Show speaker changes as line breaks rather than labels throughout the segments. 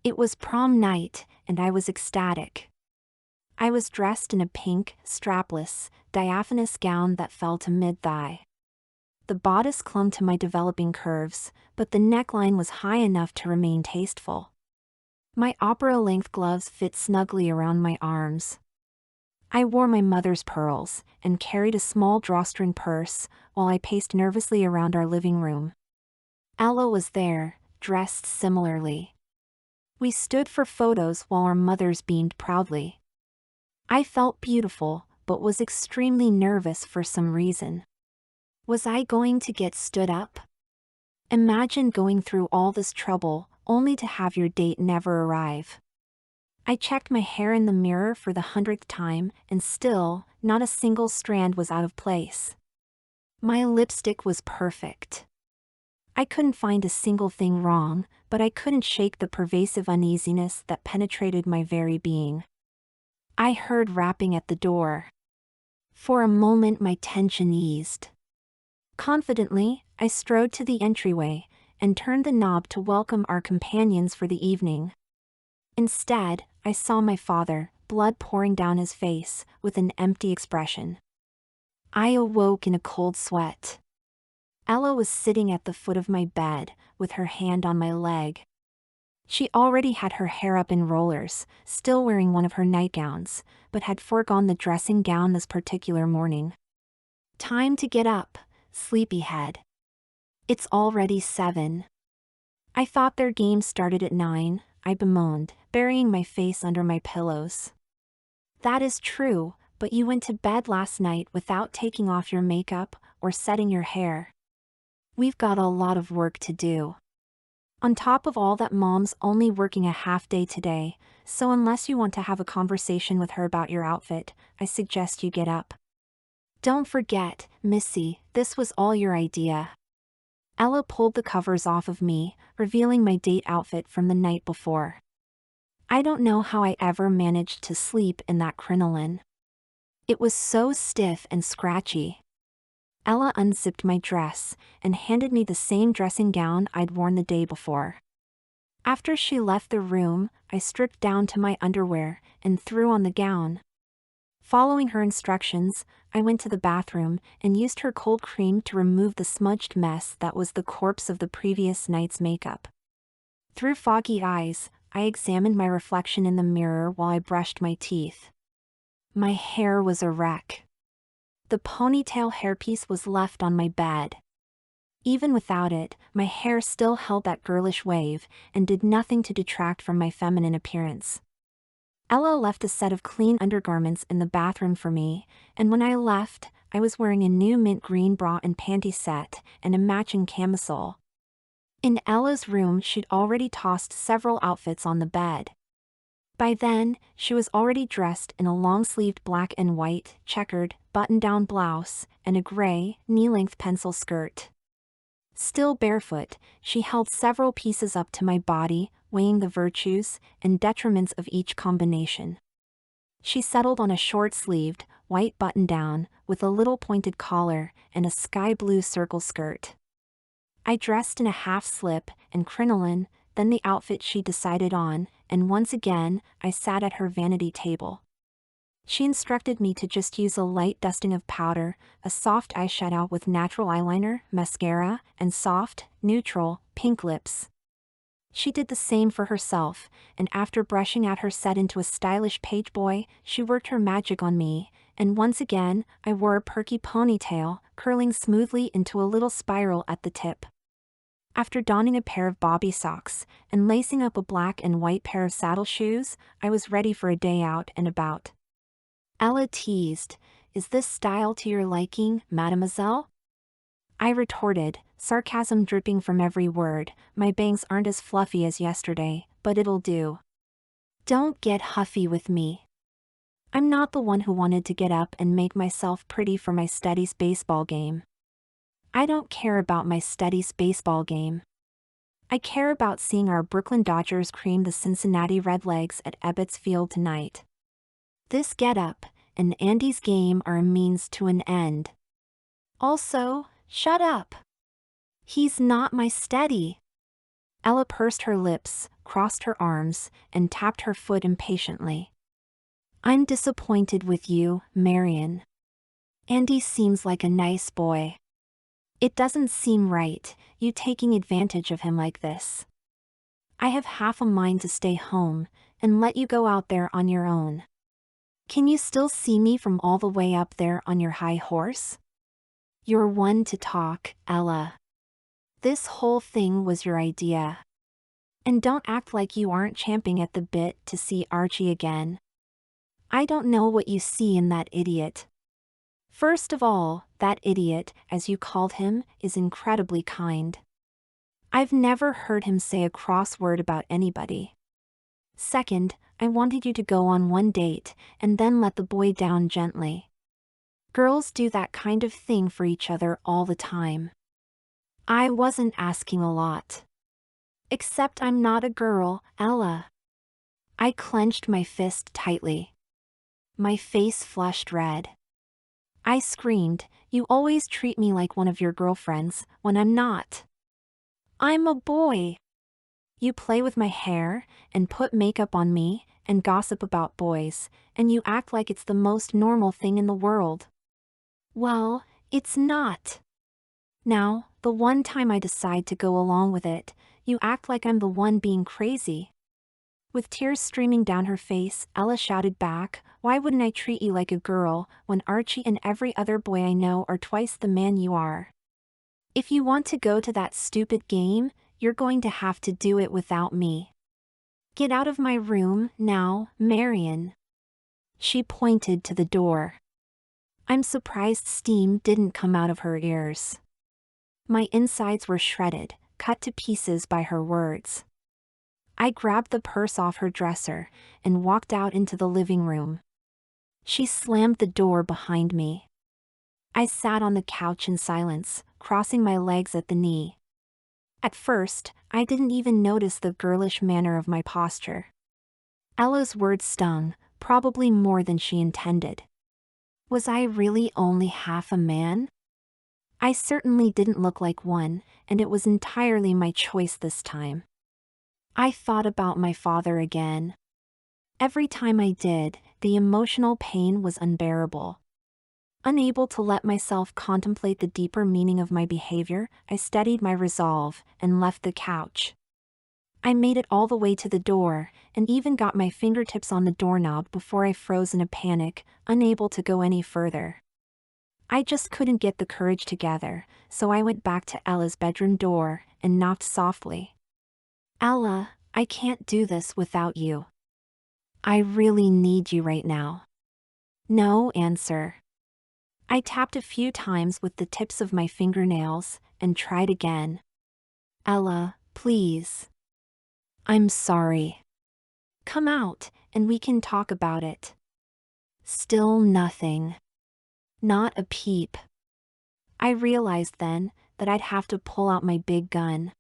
It was prom night, and I was ecstatic. I was dressed in a pink, strapless, diaphanous gown that fell to mid-thigh. The bodice clung to my developing curves, but the neckline was high enough to remain tasteful. My opera-length gloves fit snugly around my arms. I wore my mother's pearls, and carried a small drawstring purse, while I paced nervously around our living room. Ella was there, dressed similarly. We stood for photos while our mothers beamed proudly. I felt beautiful, but was extremely nervous for some reason. Was I going to get stood up? Imagine going through all this trouble, only to have your date never arrive. I checked my hair in the mirror for the 100th time, and still, not a single strand was out of place. My lipstick was perfect. I couldn't find a single thing wrong, but I couldn't shake the pervasive uneasiness that penetrated my very being. I heard rapping at the door. For a moment my tension eased. Confidently, I strode to the entryway, and turned the knob to welcome our companions for the evening. Instead, I saw my father, blood pouring down his face, with an empty expression. I awoke in a cold sweat. Ella was sitting at the foot of my bed, with her hand on my leg. She already had her hair up in rollers, still wearing one of her nightgowns, but had foregone the dressing gown this particular morning. Time to get up, sleepyhead. It's already 7. I thought their game started at 9, I bemoaned, burying my face under my pillows. That is true, but you went to bed last night without taking off your makeup or setting your hair. We've got a lot of work to do. On top of all that, Mom's only working a half day today, so unless you want to have a conversation with her about your outfit, I suggest you get up. Don't forget, Missy, this was all your idea. Ella pulled the covers off of me, revealing my date outfit from the night before. I don't know how I ever managed to sleep in that crinoline. It was so stiff and scratchy. Ella unzipped my dress, and handed me the same dressing gown I'd worn the day before. After she left the room, I stripped down to my underwear, and threw on the gown. Following her instructions, I went to the bathroom, and used her cold cream to remove the smudged mess that was the corpse of the previous night's makeup. Through foggy eyes, I examined my reflection in the mirror while I brushed my teeth. My hair was a wreck. The ponytail hairpiece was left on my bed. Even without it, my hair still held that girlish wave, and did nothing to detract from my feminine appearance. Ella left a set of clean undergarments in the bathroom for me, and when I left, I was wearing a new mint green bra and panty set, and a matching camisole. In Ella's room, she'd already tossed several outfits on the bed. By then, she was already dressed in a long-sleeved black and white, checkered, button-down blouse, and a gray, knee-length pencil skirt. Still barefoot, she held several pieces up to my body, weighing the virtues and detriments of each combination. She settled on a short-sleeved, white button-down, with a little pointed collar, and a sky-blue circle skirt. I dressed in a half-slip and crinoline, then the outfit she decided on, and once again, I sat at her vanity table. She instructed me to just use a light dusting of powder, a soft eyeshadow with natural eyeliner, mascara, and soft, neutral, pink lips. She did the same for herself, and after brushing out her set into a stylish page boy, she worked her magic on me, and once again, I wore a perky ponytail, curling smoothly into a little spiral at the tip. After donning a pair of bobby socks, and lacing up a black and white pair of saddle shoes, I was ready for a day out and about. Ella teased, "Is this style to your liking, mademoiselle?" I retorted, sarcasm dripping from every word, "My bangs aren't as fluffy as yesterday, but it'll do. Don't get huffy with me. I'm not the one who wanted to get up and make myself pretty for my studies baseball game. I don't care about my studies baseball game. I care about seeing our Brooklyn Dodgers cream the Cincinnati Redlegs at Ebbets Field tonight. This getup and Andy's game are a means to an end. Also, shut up. He's not my steady." Ella pursed her lips, crossed her arms, and tapped her foot impatiently. I'm disappointed with you, Marion. Andy seems like a nice boy. It doesn't seem right, you taking advantage of him like this. I have half a mind to stay home and let you go out there on your own. Can you still see me from all the way up there on your high horse? You're one to talk, Ella. This whole thing was your idea. And don't act like you aren't champing at the bit to see Archie again. I don't know what you see in that idiot. First of all, that idiot, as you called him, is incredibly kind. I've never heard him say a cross word about anybody. Second, I wanted you to go on one date and then let the boy down gently. Girls do that kind of thing for each other all the time. I wasn't asking a lot. Except I'm not a girl, Ella. I clenched my fist tightly. My face flushed red. I screamed, "You always treat me like one of your girlfriends, when I'm not. I'm a boy. You play with my hair, and put makeup on me, and gossip about boys, and you act like it's the most normal thing in the world. Well, it's not. Now, the one time I decide to go along with it, you act like I'm the one being crazy." With tears streaming down her face, Ella shouted back, "Why wouldn't I treat you like a girl, when Archie and every other boy I know are twice the man you are? If you want to go to that stupid game, you're going to have to do it without me. Get out of my room, now, Marion." She pointed to the door. I'm surprised steam didn't come out of her ears. My insides were shredded, cut to pieces by her words. I grabbed the purse off her dresser and walked out into the living room. She slammed the door behind me. I sat on the couch in silence, crossing my legs at the knee. At first, I didn't even notice the girlish manner of my posture. Ella's words stung, probably more than she intended. Was I really only half a man? I certainly didn't look like one, and it was entirely my choice this time. I thought about my father again. Every time I did, the emotional pain was unbearable. Unable to let myself contemplate the deeper meaning of my behavior, I steadied my resolve and left the couch. I made it all the way to the door, and even got my fingertips on the doorknob before I froze in a panic, unable to go any further. I just couldn't get the courage together, so I went back to Ella's bedroom door and knocked softly. "Ella, I can't do this without you. I really need you right now." No answer. I tapped a few times with the tips of my fingernails and tried again. "Ella, please. I'm sorry. Come out, and we can talk about it." Still nothing. Not a peep. I realized then that I'd have to pull out my big gun.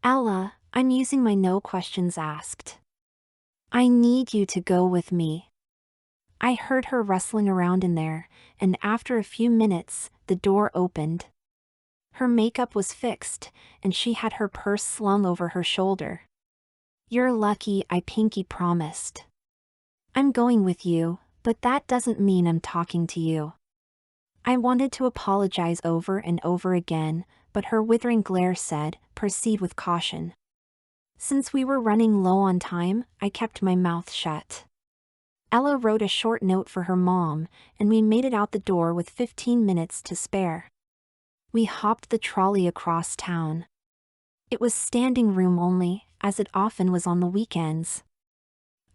"Ella, I'm using my no questions asked. I need you to go with me." I heard her rustling around in there, and after a few minutes, the door opened. Her makeup was fixed, and she had her purse slung over her shoulder. "You're lucky I pinky promised. I'm going with you, but that doesn't mean I'm talking to you." I wanted to apologize over and over again, but her withering glare said, "Proceed with caution." Since we were running low on time, I kept my mouth shut. Ella wrote a short note for her mom, and we made it out the door with 15 minutes to spare. We hopped the trolley across town. It was standing room only, as it often was on the weekends.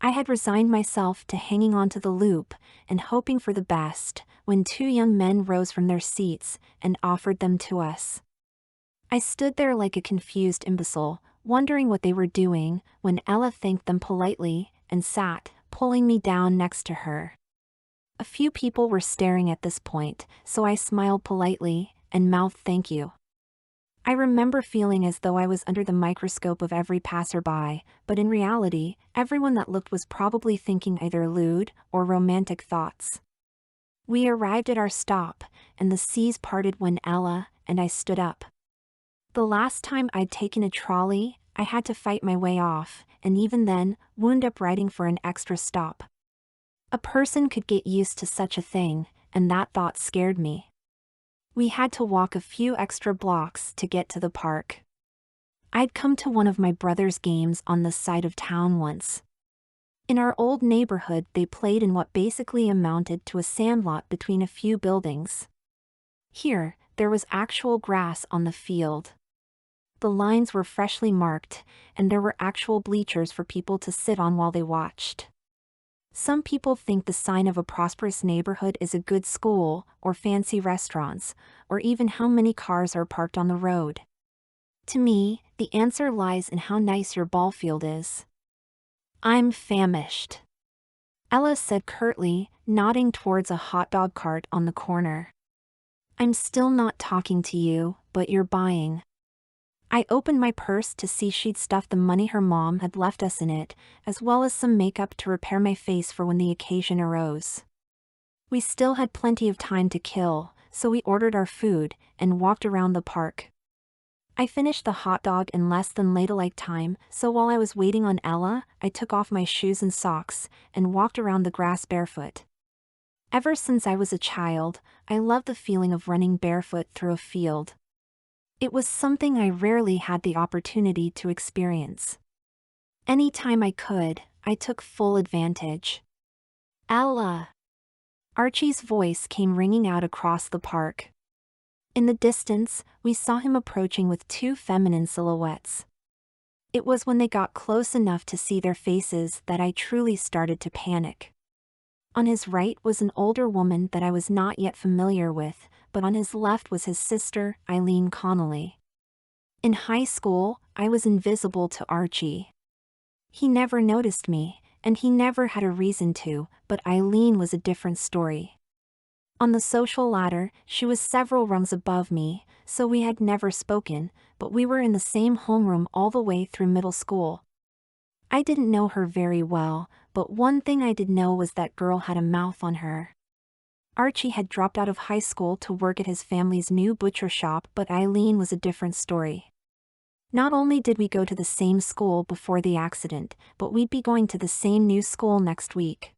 I had resigned myself to hanging onto the loop and hoping for the best when two young men rose from their seats and offered them to us. I stood there like a confused imbecile, wondering what they were doing, when Ella thanked them politely and sat, pulling me down next to her. A few people were staring at this point, so I smiled politely and mouthed thank you. I remember feeling as though I was under the microscope of every passerby, but in reality, everyone that looked was probably thinking either lewd or romantic thoughts. We arrived at our stop, and the seas parted when Ella and I stood up. The last time I'd taken a trolley, I had to fight my way off, and even then, wound up writing for an extra stop. A person could get used to such a thing, and that thought scared me. We had to walk a few extra blocks to get to the park. I'd come to one of my brother's games on the side of town once. In our old neighborhood, they played in what basically amounted to a sandlot between a few buildings. Here, there was actual grass on the field. The lines were freshly marked, and there were actual bleachers for people to sit on while they watched. Some people think the sign of a prosperous neighborhood is a good school, or fancy restaurants, or even how many cars are parked on the road. To me, the answer lies in how nice your ball field is. I'm famished, Ella said curtly, nodding towards a hot dog cart on the corner. I'm still not talking to you, but you're buying. I opened my purse to see she'd stuffed the money her mom had left us in it, as well as some makeup to repair my face for when the occasion arose. We still had plenty of time to kill, so we ordered our food and walked around the park. I finished the hot dog in less than ladle-like time, so while I was waiting on Ella, I took off my shoes and socks and walked around the grass barefoot. Ever since I was a child, I loved the feeling of running barefoot through a field. It was something I rarely had the opportunity to experience. Anytime I could, I took full advantage. Ella! Archie's voice came ringing out across the park. In the distance, we saw him approaching with two feminine silhouettes. It was when they got close enough to see their faces that I truly started to panic. On his right was an older woman that I was not yet familiar with, but on his left was his sister, Eileen Connolly. In high school, I was invisible to Archie. He never noticed me, and he never had a reason to, but Eileen was a different story. On the social ladder, she was several rungs above me, so we had never spoken, but we were in the same homeroom all the way through middle school. I didn't know her very well, but one thing I did know was that girl had a mouth on her. Archie had dropped out of high school to work at his family's new butcher shop, but Eileen was a different story. Not only did we go to the same school before the accident, but we'd be going to the same new school next week.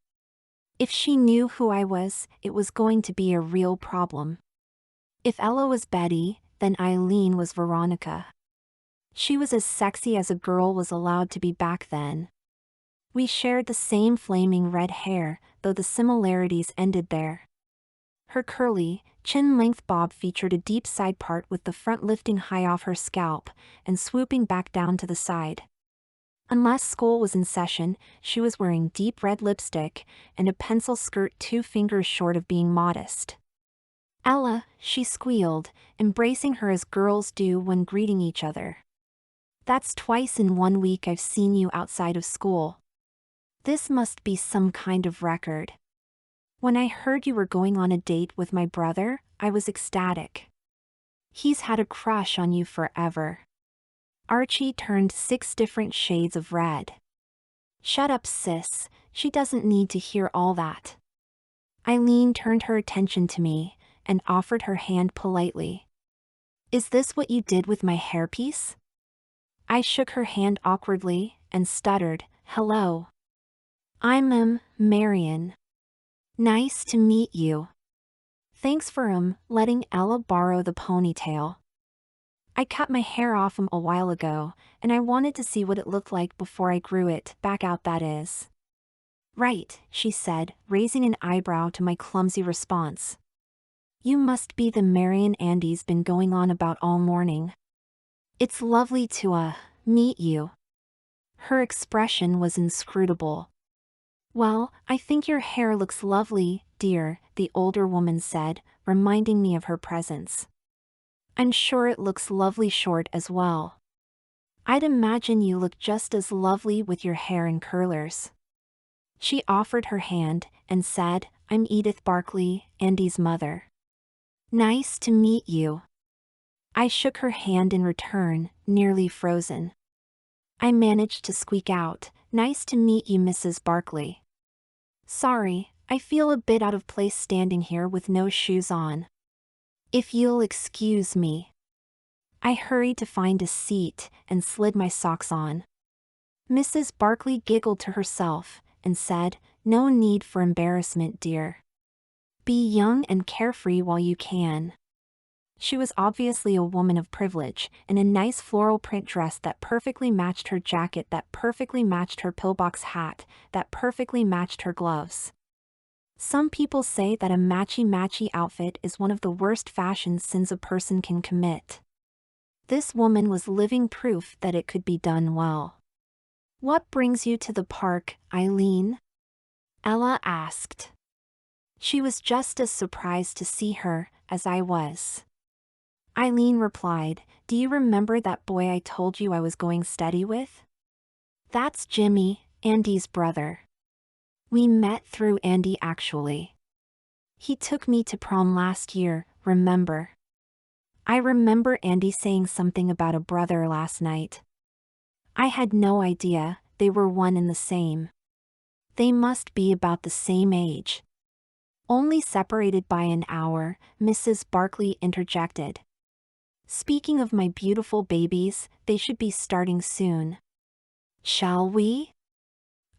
If she knew who I was, it was going to be a real problem. If Ella was Betty, then Eileen was Veronica. She was as sexy as a girl was allowed to be back then. We shared the same flaming red hair, though the similarities ended there. Her curly, chin-length bob featured a deep side part with the front lifting high off her scalp and swooping back down to the side. Unless school was in session, she was wearing deep red lipstick and a pencil skirt 2 fingers short of being modest. Ella, she squealed, embracing her as girls do when greeting each other. That's twice in 1 week I've seen you outside of school. This must be some kind of record. When I heard you were going on a date with my brother, I was ecstatic. He's had a crush on you forever. Archie turned 6 different shades of red. Shut up, sis, she doesn't need to hear all that. Eileen turned her attention to me and offered her hand politely. Is this what you did with my hairpiece? I shook her hand awkwardly and stuttered, hello. I'm Marion. Nice to meet you. Thanks for letting Ella borrow the ponytail. I cut my hair off a while ago, and I wanted to see what it looked like before I grew it back out, that is. Right, she said, raising an eyebrow to my clumsy response. You must be the Marion Andy's been going on about all morning. It's lovely to, meet you. Her expression was inscrutable. Well, I think your hair looks lovely, dear, the older woman said, reminding me of her presence. I'm sure it looks lovely short as well. I'd imagine you look just as lovely with your hair in curlers. She offered her hand and said, I'm Edith Barkley, Andy's mother. Nice to meet you. I shook her hand in return, nearly frozen. I managed to squeak out, nice to meet you, Mrs. Barkley. Sorry, I feel a bit out of place standing here with no shoes on. If you'll excuse me. I hurried to find a seat and slid my socks on. Mrs. Barkley giggled to herself and said, "No need for embarrassment, dear. Be young and carefree while you can." She was obviously a woman of privilege, in a nice floral print dress that perfectly matched her jacket, that perfectly matched her pillbox hat, that perfectly matched her gloves. Some people say that a matchy-matchy outfit is one of the worst fashion sins a person can commit. This woman was living proof that it could be done well. "What brings you to the park, Eileen?" Ella asked. She was just as surprised to see her as I was. Eileen replied, "Do you remember that boy I told you I was going steady with? That's Jimmy, Andy's brother. We met through Andy actually. He took me to prom last year, remember?" I remember Andy saying something about a brother last night. I had no idea they were one and the same. They must be about the same age. Only separated by an hour, Mrs. Barkley interjected. "Speaking of my beautiful babies, they should be starting soon. Shall we?"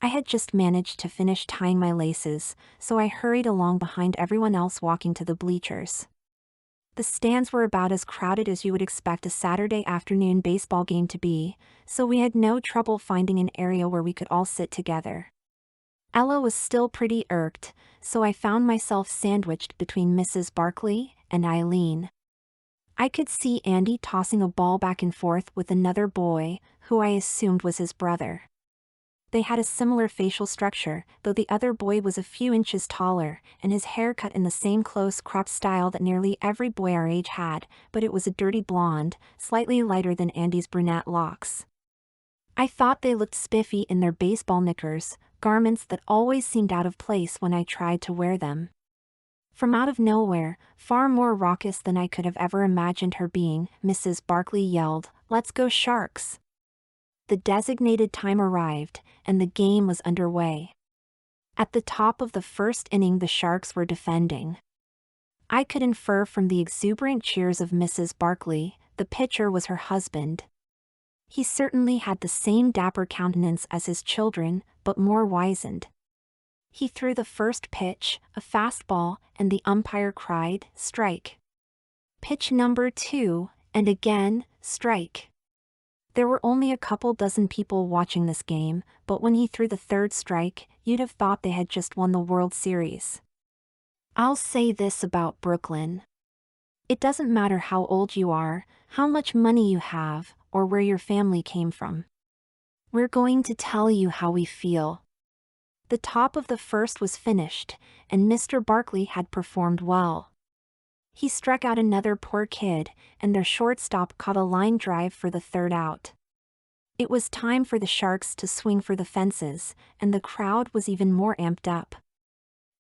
I had just managed to finish tying my laces, so I hurried along behind everyone else walking to the bleachers. The stands were about as crowded as you would expect a Saturday afternoon baseball game to be, so we had no trouble finding an area where we could all sit together. Ella was still pretty irked, so I found myself sandwiched between Mrs. Barkley and Eileen. I could see Andy tossing a ball back and forth with another boy, who I assumed was his brother. They had a similar facial structure, though the other boy was a few inches taller, and his hair cut in the same close-cropped style that nearly every boy our age had, but it was a dirty blonde, slightly lighter than Andy's brunette locks. I thought they looked spiffy in their baseball knickers, garments that always seemed out of place when I tried to wear them. From out of nowhere, far more raucous than I could have ever imagined her being, Mrs. Barkley yelled, "Let's go Sharks!" The designated time arrived, and the game was underway. At the top of the first inning, the Sharks were defending. I could infer from the exuberant cheers of Mrs. Barkley, the pitcher was her husband. He certainly had the same dapper countenance as his children, but more wizened. He threw the first pitch, a fastball, and the umpire cried, "Strike." Pitch number 2, and again, "Strike." There were only a couple dozen people watching this game, but when he threw the third strike, you'd have thought they had just won the World Series. I'll say this about Brooklyn. It doesn't matter how old you are, how much money you have, or where your family came from. We're going to tell you how we feel. The top of the first was finished, and Mr. Barkley had performed well. He struck out another poor kid, and their shortstop caught a line drive for the third out. It was time for the Sharks to swing for the fences, and the crowd was even more amped up.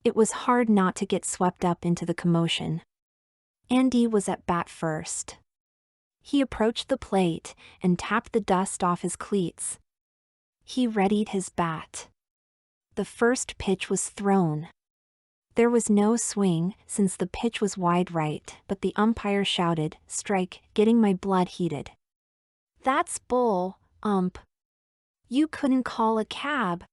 It was hard not to get swept up into the commotion. Andy was at bat first. He approached the plate and tapped the dust off his cleats. He readied his bat. The first pitch was thrown. There was no swing, since the pitch was wide right, but the umpire shouted, "Strike," getting my blood heated. "That's bull, ump. You couldn't call a cab."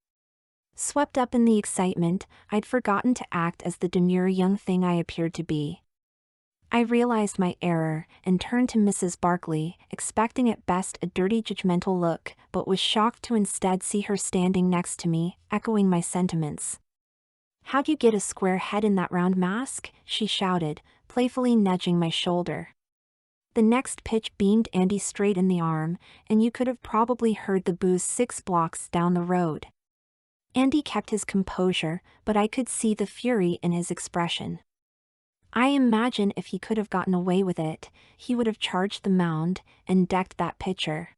Swept up in the excitement, I'd forgotten to act as the demure young thing I appeared to be. I realized my error and turned to Mrs. Barkley, expecting at best a dirty judgmental look, but was shocked to instead see her standing next to me, echoing my sentiments. "How'd you get a square head in that round mask?" she shouted, playfully nudging my shoulder. The next pitch beamed Andy straight in the arm, and you could have probably heard the boos 6 blocks down the road. Andy kept his composure, but I could see the fury in his expression. I imagine if he could have gotten away with it, he would have charged the mound and decked that pitcher.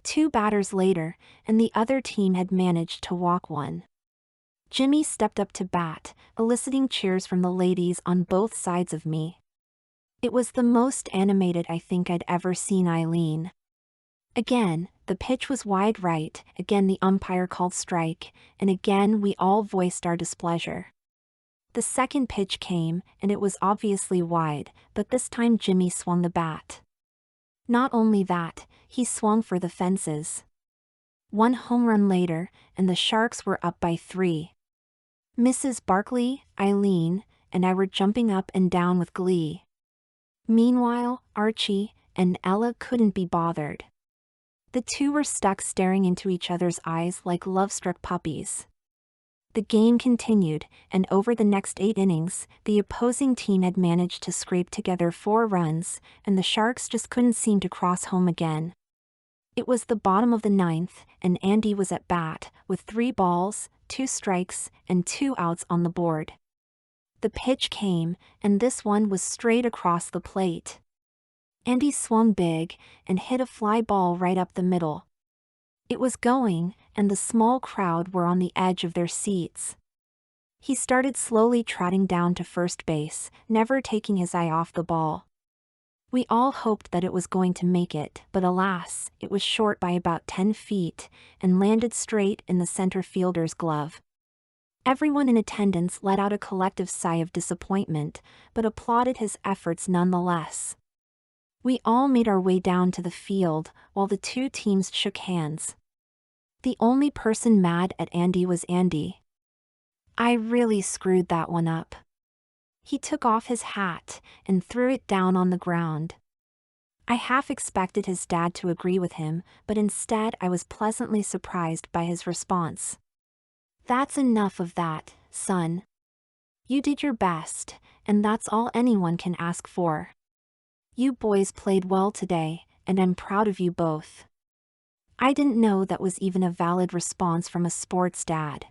2 batters later, and the other team had managed to walk one. Jimmy stepped up to bat, eliciting cheers from the ladies on both sides of me. It was the most animated I think I'd ever seen Eileen. Again, the pitch was wide right, again the umpire called strike, and again we all voiced our displeasure. The second pitch came, and it was obviously wide, but this time Jimmy swung the bat. Not only that, he swung for the fences. One home run later, and the Sharks were up by 3. Mrs. Barkley, Eileen, and I were jumping up and down with glee. Meanwhile, Archie and Ella couldn't be bothered. The two were stuck staring into each other's eyes like love-struck puppies. The game continued, and over the next 8 innings, the opposing team had managed to scrape together 4 runs, and the Sharks just couldn't seem to cross home again. It was the bottom of the 9th, and Andy was at bat, with 3 balls, 2 strikes, and 2 outs on the board. The pitch came, and this one was straight across the plate. Andy swung big, and hit a fly ball right up the middle. It was going, and the small crowd were on the edge of their seats. He started slowly trotting down to first base, never taking his eye off the ball. We all hoped that it was going to make it, but alas, it was short by about 10 feet, and landed straight in the center fielder's glove. Everyone in attendance let out a collective sigh of disappointment, but applauded his efforts nonetheless. We all made our way down to the field, while the 2 teams shook hands. The only person mad at Andy was Andy. I really screwed that one up. He took off his hat and threw it down on the ground. I half expected his dad to agree with him, but instead I was pleasantly surprised by his response. That's enough of that, son. You did your best, and that's all anyone can ask for. You boys played well today, and I'm proud of you both. I didn't know that was even a valid response from a sports dad.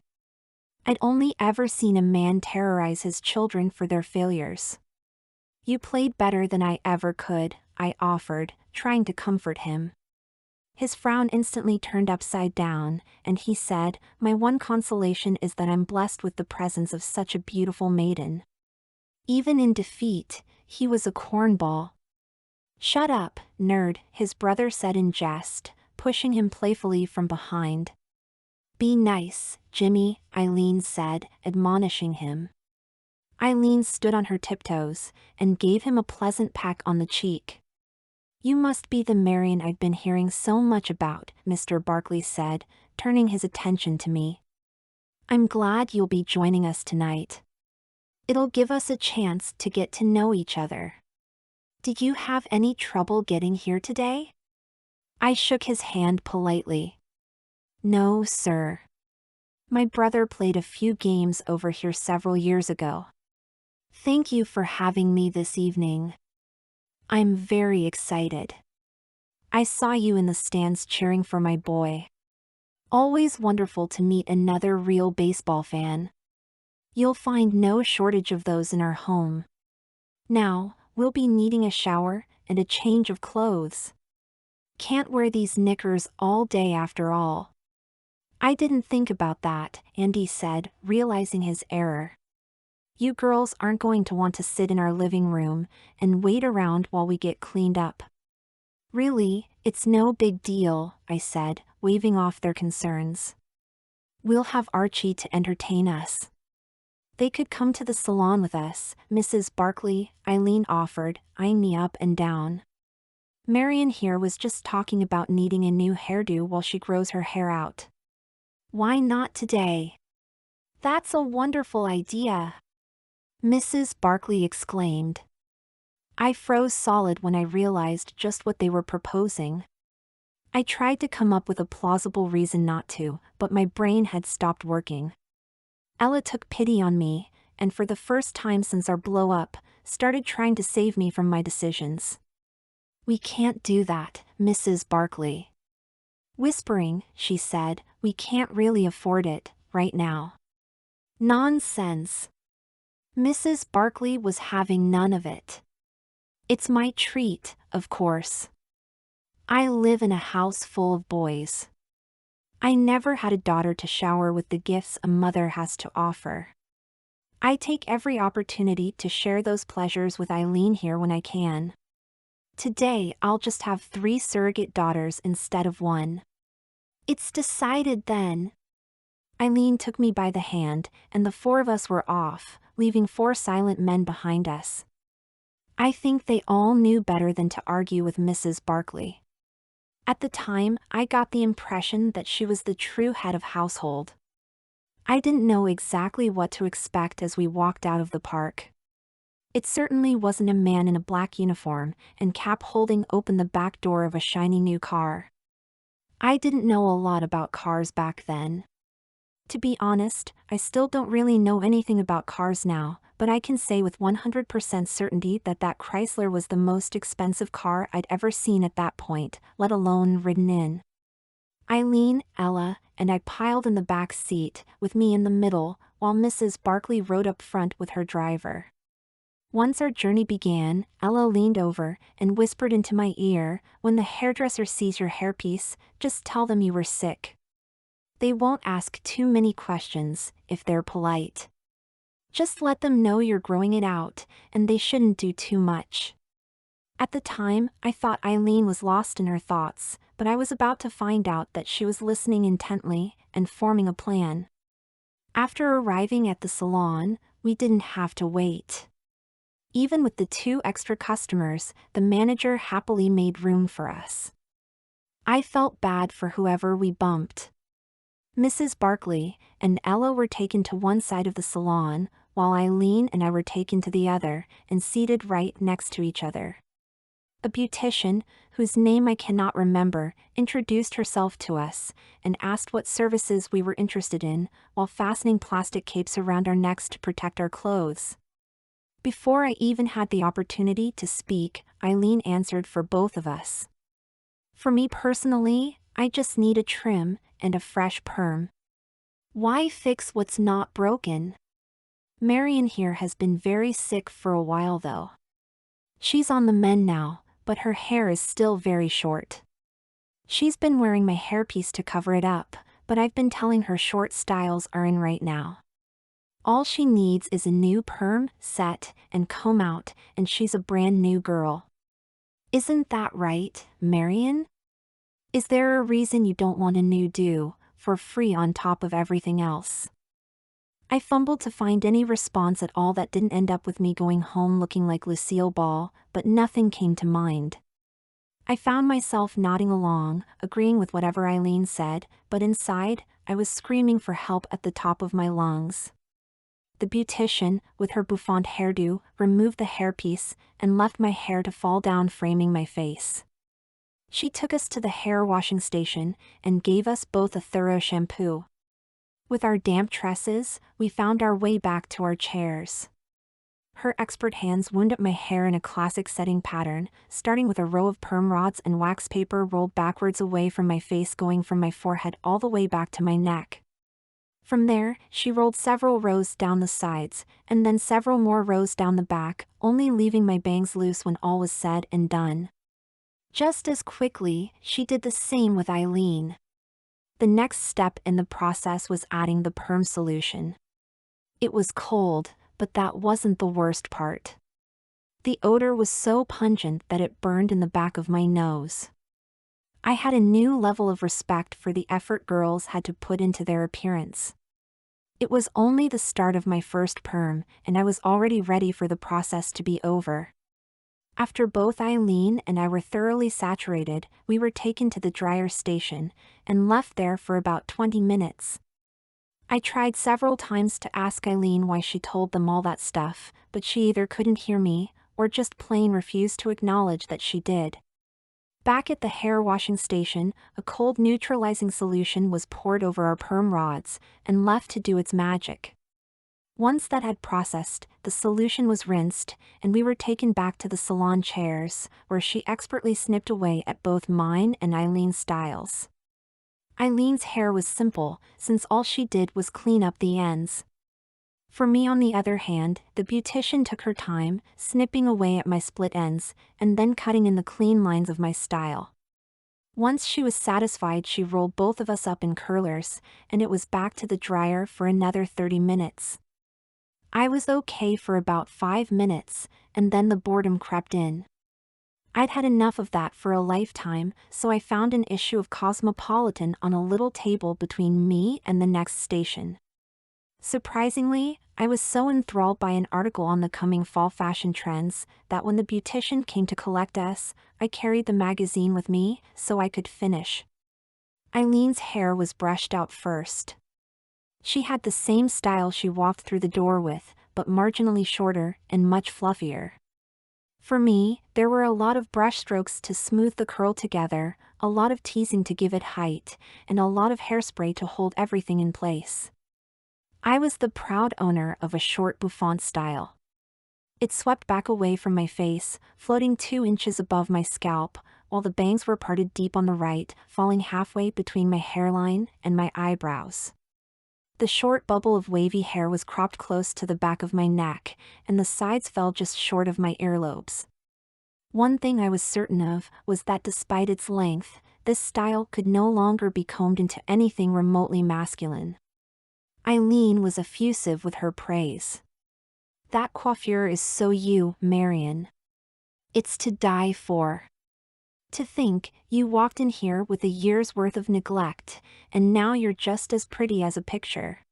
I'd only ever seen a man terrorize his children for their failures. You played better than I ever could, I offered, trying to comfort him. His frown instantly turned upside down, and he said, my one consolation is that I'm blessed with the presence of such a beautiful maiden. Even in defeat, he was a cornball. Shut up, nerd, his brother said in jest, pushing him playfully from behind. Be nice, Jimmy, Eileen said, admonishing him. Eileen stood on her tiptoes, and gave him a pleasant peck on the cheek. You must be the Marion I've been hearing so much about, Mr. Barkley said, turning his attention to me. I'm glad you'll be joining us tonight. It'll give us a chance to get to know each other. Did you have any trouble getting here today? I shook his hand politely. No, sir. My brother played a few games over here several years ago. Thank you for having me this evening. I'm very excited. I saw you in the stands cheering for my boy. Always wonderful to meet another real baseball fan. You'll find no shortage of those in our home. Now, we'll be needing a shower and a change of clothes. Can't wear these knickers all day after all. I didn't think about that, Andy said, realizing his error. You girls aren't going to want to sit in our living room and wait around while we get cleaned up. Really, it's no big deal, I said, waving off their concerns. We'll have Archie to entertain us. They could come to the salon with us, Mrs. Barkley, Eileen offered, eyeing me up and down. Marion here was just talking about needing a new hairdo while she grows her hair out. Why not today? That's a wonderful idea, Mrs. Barkley exclaimed. I froze solid when I realized just what they were proposing. I tried to come up with a plausible reason not to, but my brain had stopped working. Ella took pity on me, and for the first time since our blow-up, started trying to save me from my decisions. We can't do that, Mrs. Barkley. Whispering, she said, we can't really afford it, right now. Nonsense. Mrs. Barkley was having none of it. It's my treat, of course. I live in a house full of boys. I never had a daughter to shower with the gifts a mother has to offer. I take every opportunity to share those pleasures with Eileen here when I can. Today I'll just have 3 surrogate daughters instead of 1. It's decided then. Eileen took me by the hand, and the 4 of us were off, leaving 4 silent men behind us. I think they all knew better than to argue with Mrs. Barkley. At the time, I got the impression that she was the true head of household. I didn't know exactly what to expect as we walked out of the park. It certainly wasn't a man in a black uniform and cap holding open the back door of a shiny new car. I didn't know a lot about cars back then. To be honest, I still don't really know anything about cars now, but I can say with 100% certainty that that Chrysler was the most expensive car I'd ever seen at that point, let alone ridden in. Eileen, Ella, and I piled in the back seat, with me in the middle, while Mrs. Barkley rode up front with her driver. Once our journey began, Ella leaned over and whispered into my ear, "When the hairdresser sees your hairpiece, just tell them you were sick. They won't ask too many questions, if they're polite. Just let them know you're growing it out, and they shouldn't do too much." At the time, I thought Eileen was lost in her thoughts, but I was about to find out that she was listening intently and forming a plan. After arriving at the salon, we didn't have to wait. Even with the 2 extra customers, the manager happily made room for us. I felt bad for whoever we bumped. Mrs. Barkley and Ella were taken to one side of the salon, while Eileen and I were taken to the other and seated right next to each other. A beautician, whose name I cannot remember, introduced herself to us and asked what services we were interested in, while fastening plastic capes around our necks to protect our clothes. Before I even had the opportunity to speak, Eileen answered for both of us. For me personally, I just need a trim and a fresh perm. Why fix what's not broken? Marion here has been very sick for a while though. She's on the mend now, but her hair is still very short. She's been wearing my hairpiece to cover it up, but I've been telling her short styles are in right now. All she needs is a new perm, set, and comb out, and she's a brand new girl. Isn't that right, Marion? Is there a reason you don't want a new do, for free on top of everything else? I fumbled to find any response at all that didn't end up with me going home looking like Lucille Ball, but nothing came to mind. I found myself nodding along, agreeing with whatever Eileen said, but inside, I was screaming for help at the top of my lungs. The beautician, with her bouffant hairdo, removed the hairpiece and left my hair to fall down, framing my face. She took us to the hair washing station and gave us both a thorough shampoo. With our damp tresses, we found our way back to our chairs. Her expert hands wound up my hair in a classic setting pattern, starting with a row of perm rods and wax paper rolled backwards away from my face, going from my forehead all the way back to my neck. From there, she rolled several rows down the sides, and then several more rows down the back, only leaving my bangs loose when all was said and done. Just as quickly, she did the same with Eileen. The next step in the process was adding the perm solution. It was cold, but that wasn't the worst part. The odor was so pungent that it burned in the back of my nose. I had a new level of respect for the effort girls had to put into their appearance. It was only the start of my first perm, and I was already ready for the process to be over. After both Eileen and I were thoroughly saturated, we were taken to the dryer station and left there for about 20 minutes. I tried several times to ask Eileen why she told them all that stuff, but she either couldn't hear me or just plain refused to acknowledge that she did. Back at the hair washing station, a cold neutralizing solution was poured over our perm rods and left to do its magic. Once that had processed, the solution was rinsed, and we were taken back to the salon chairs, where she expertly snipped away at both mine and Eileen's styles. Eileen's hair was simple, since all she did was clean up the ends. For me, on the other hand, the beautician took her time, snipping away at my split ends, and then cutting in the clean lines of my style. Once she was satisfied, she rolled both of us up in curlers, and it was back to the dryer for another 30 minutes. I was okay for about 5 minutes, and then the boredom crept in. I'd had enough of that for a lifetime, so I found an issue of Cosmopolitan on a little table between me and the next station. Surprisingly, I was so enthralled by an article on the coming fall fashion trends that when the beautician came to collect us, I carried the magazine with me so I could finish. Eileen's hair was brushed out first. She had the same style she walked through the door with, but marginally shorter and much fluffier. For me, there were a lot of brush strokes to smooth the curl together, a lot of teasing to give it height, and a lot of hairspray to hold everything in place. I was the proud owner of a short bouffant style. It swept back away from my face, floating 2 inches above my scalp, while the bangs were parted deep on the right, falling halfway between my hairline and my eyebrows. The short bubble of wavy hair was cropped close to the back of my neck, and the sides fell just short of my earlobes. One thing I was certain of was that despite its length, this style could no longer be combed into anything remotely masculine. Eileen was effusive with her praise. "That coiffure is so you, Marion. It's to die for. To think, you walked in here with a year's worth of neglect, and now you're just as pretty as a picture."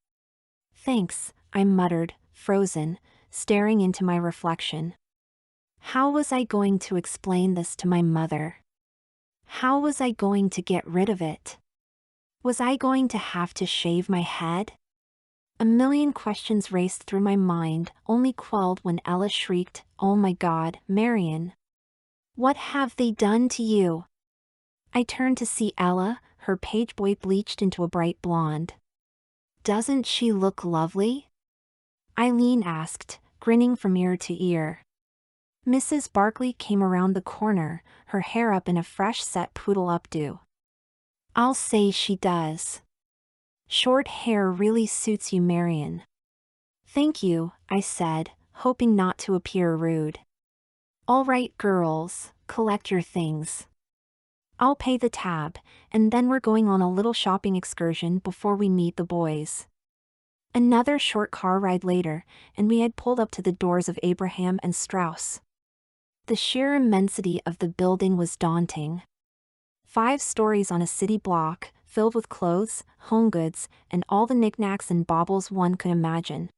"Thanks," I muttered, frozen, staring into my reflection. How was I going to explain this to my mother? How was I going to get rid of it? Was I going to have to shave my head? A million questions raced through my mind, only quelled when Ella shrieked, "Oh my God, Marion! What have they done to you?" I turned to see Ella, her page boy bleached into a bright blonde. "Doesn't she look lovely?" Eileen asked, grinning from ear to ear. Mrs. Barkley came around the corner, her hair up in a fresh-set poodle updo. "I'll say she does. Short hair really suits you, Marion." "Thank you," I said, hoping not to appear rude. "All right, girls, collect your things. I'll pay the tab, and then we're going on a little shopping excursion before we meet the boys." Another short car ride later, and we had pulled up to the doors of Abraham and Strauss. The sheer immensity of the building was daunting. 5 stories on a city block, filled with clothes, home goods, and all the knickknacks and baubles one could imagine.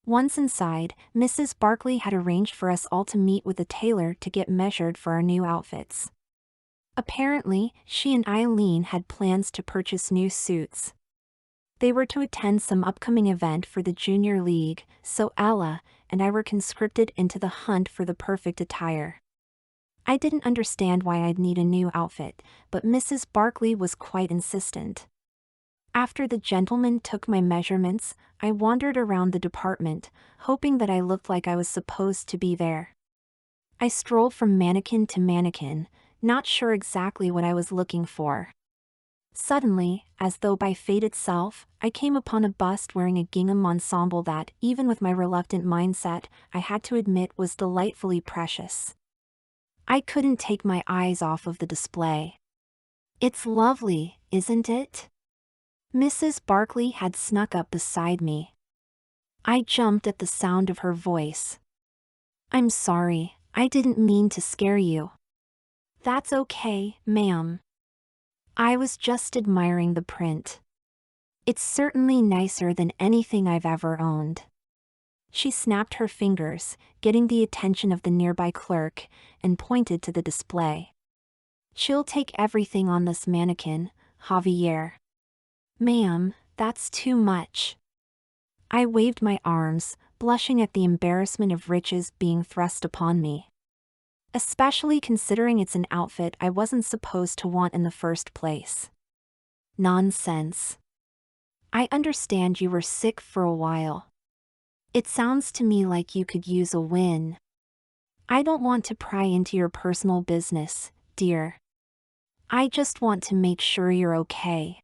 Once inside, Mrs. Barkley had arranged for us all to meet with a tailor to get measured for our new outfits. Apparently, she and Eileen had plans to purchase new suits. They were to attend some upcoming event for the Junior League, so Ella and I were conscripted into the hunt for the perfect attire. I didn't understand why I'd need a new outfit, but Mrs. Barkley was quite insistent. After the gentleman took my measurements, I wandered around the department, hoping that I looked like I was supposed to be there. I strolled from mannequin to mannequin, not sure exactly what I was looking for. Suddenly, as though by fate itself, I came upon a bust wearing a gingham ensemble that, even with my reluctant mindset, I had to admit was delightfully precious. I couldn't take my eyes off of the display. "It's lovely, isn't it?" Mrs. Barkley had snuck up beside me. I jumped at the sound of her voice. "I'm sorry, I didn't mean to scare you." "That's okay, ma'am. I was just admiring the print. It's certainly nicer than anything I've ever owned." She snapped her fingers, getting the attention of the nearby clerk, and pointed to the display. "She'll take everything on this mannequin, Javier." "Ma'am, that's too much." I waved my arms, blushing at the embarrassment of riches being thrust upon me. Especially considering it's an outfit I wasn't supposed to want in the first place. "Nonsense. I understand you were sick for a while. It sounds to me like you could use a win." "I don't want to pry into your personal business, dear. I just want to make sure you're okay.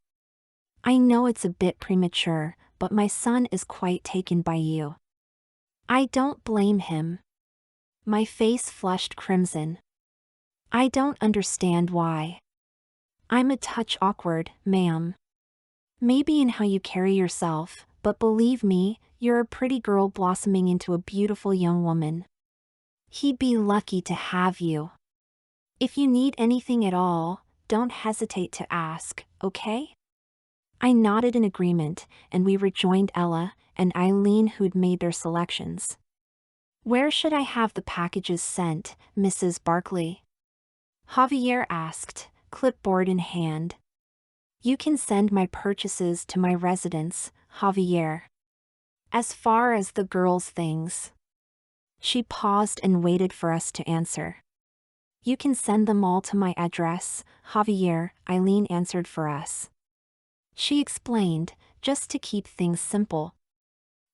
I know it's a bit premature, but my son is quite taken by you." I don't blame him. My face flushed crimson. "I don't understand why. I'm a touch awkward, ma'am. Maybe in how you carry yourself, but believe me, you're a pretty girl blossoming into a beautiful young woman. He'd be lucky to have you. If you need anything at all, don't hesitate to ask, okay?" I nodded in agreement, and we rejoined Ella and Eileen, who'd made their selections. "Where should I have the packages sent, Mrs. Barkley?" Javier asked, clipboard in hand. "You can send my purchases to my residence, Javier. As far as the girls' things." She paused and waited for us to answer. "You can send them all to my address, Javier," Eileen answered for us. She explained, "just to keep things simple.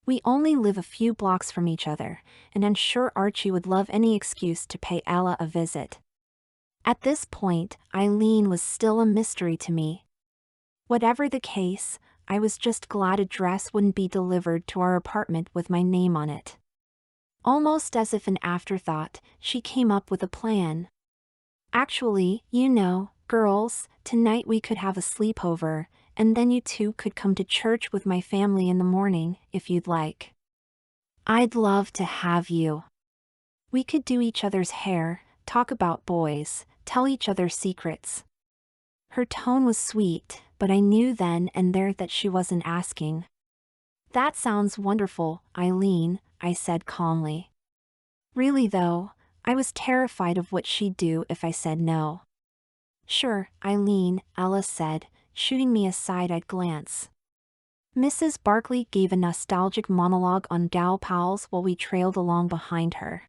We only live a few blocks from each other, and I'm sure Archie would love any excuse to pay Ella a visit." At this point, Eileen was still a mystery to me. Whatever the case, I was just glad a dress wouldn't be delivered to our apartment with my name on it. Almost as if an afterthought, she came up with a plan. "Actually, girls, tonight we could have a sleepover, and then you two could come to church with my family in the morning, if you'd like." "I'd love to have you. We could do each other's hair, talk about boys, tell each other secrets." Her tone was sweet, but I knew then and there that she wasn't asking. "That sounds wonderful, Eileen," I said calmly. Really though, I was terrified of what she'd do if I said no. "Sure, Eileen," Ella said, shooting me a side-eyed glance. Mrs. Barkley gave a nostalgic monologue on gal pals while we trailed along behind her.